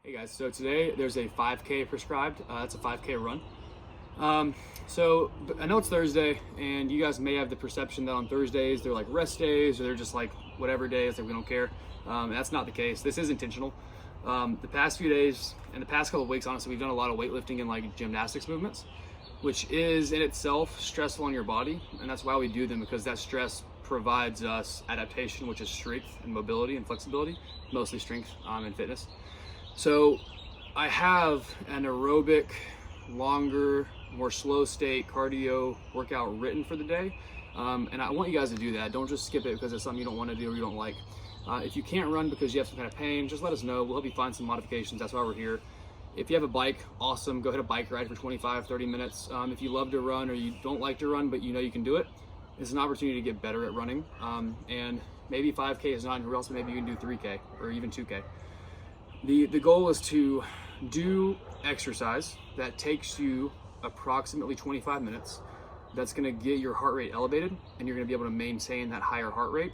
Hey guys, so today there's a 5K prescribed. That's a 5K run. So I know it's Thursday, and you guys may have the perception that on Thursdays they're like rest days, or they're just like whatever days, like we don't care. That's not the case. This is intentional. The past few days and the past couple of weeks, honestly, we've done a lot of weightlifting and like gymnastics movements, which is in itself stressful on your body, and that's why we do them, because that stress provides us adaptation, which is strength and mobility and flexibility, mostly strength and fitness. So I have an aerobic, longer, more slow state cardio workout written for the day. And I want you guys to do that. Don't just skip it because it's something you don't want to do or you don't like. If you can't run because you have some kind of pain, just let us know. We'll help you find some modifications. That's why we're here. If you have a bike, awesome. Go hit a bike ride for 25, 30 minutes. If you love to run or you don't like to run, but you know you can do it, it's an opportunity to get better at running. And maybe 5K is not in your wheelhouse, maybe you can do 3K or even 2K. The goal is to do exercise that takes you approximately 25 minutes. That's going to get your heart rate elevated, and you're going to be able to maintain that higher heart rate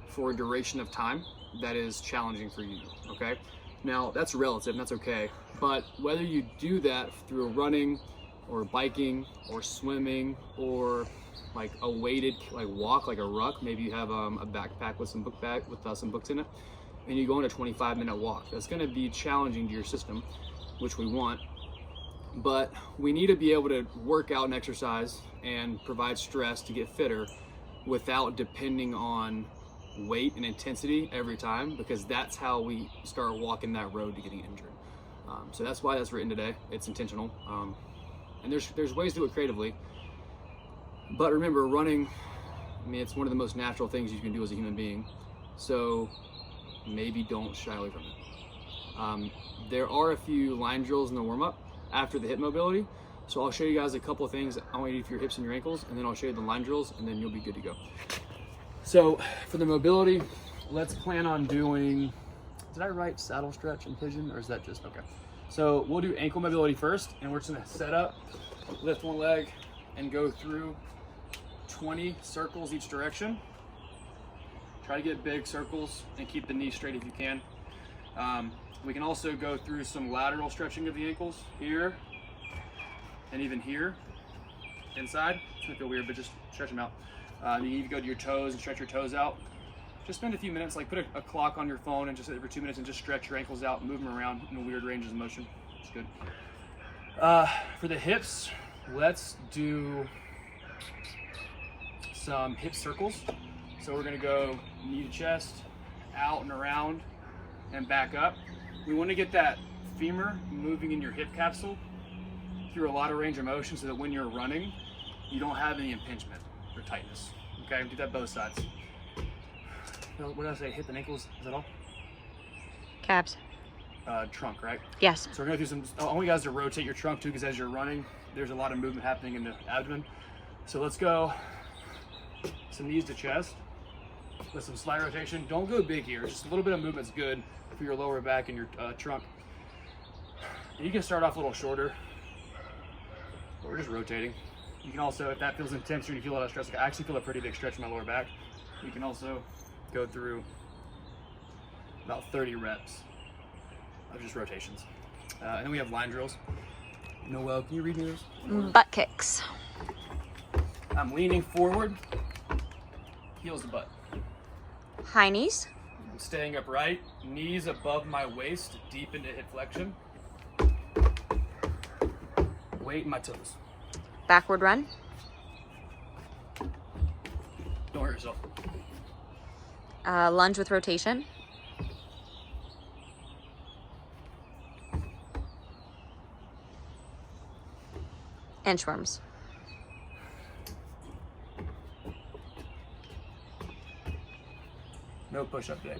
for a duration of time that is challenging for you, okay? Now, that's relative, and that's okay, but whether you do that through running or biking or swimming or like a weighted like walk, like a ruck, maybe you have a backpack with some some books in it, and you go on a 25-minute walk. That's going to be challenging to your system, which we want, but we need to be able to work out and exercise and provide stress to get fitter without depending on weight and intensity every time, because that's how we start walking that road to getting injured. So that's why that's written today. It's intentional, and there's ways to do it creatively, but remember, running, I mean, it's one of the most natural things you can do as a human being, so maybe don't shy away from it. There are a few line drills in the warm-up after the hip mobility, so I'll show you guys a couple of things I want you to do for your hips and your ankles, and then I'll show you the line drills, and then you'll be good to go. So for the mobility, let's plan on doing, did I write saddle stretch and pigeon, or is that just, okay. So we'll do ankle mobility first, and we're just gonna set up, lift one leg, and go through 20 circles each direction. Try to get big circles and keep the knee straight if you can. We can also go through some lateral stretching of the ankles here and even here inside. It's gonna feel weird, but just stretch them out. You need to go to your toes and stretch your toes out. Just spend a few minutes, like put a clock on your phone and just every 2 minutes and just stretch your ankles out and move them around in a weird ranges of motion. It's good. For the hips, let's do some hip circles. So we're gonna go knee to chest, out and around, and back up. We wanna get that femur moving in your hip capsule through a lot of range of motion so that when you're running, you don't have any impingement or tightness. Okay, do that both sides. What did I say, hip and ankles, is that all? Calves. Trunk, right? Yes. So we're gonna do some, I want you guys to rotate your trunk too, because as you're running, there's a lot of movement happening in the abdomen. So let's go some knees to chest with some slight rotation. Don't go big here, just a little bit of movement's good for your lower back and your trunk. And you can start off a little shorter, but we're just rotating. You can also, if that feels intense or you feel a lot of stress, like I actually feel a pretty big stretch in my lower back. You can also go through about 30 reps of just rotations. And then we have line drills. Noelle, can you read me those? Butt kicks. I'm leaning forward, heels to butt. High knees. I'm staying upright, knees above my waist, deep into hip flexion. Weight in my toes. Backward run. Don't hurt yourself. Lunge with rotation. Inchworms. No push-up today.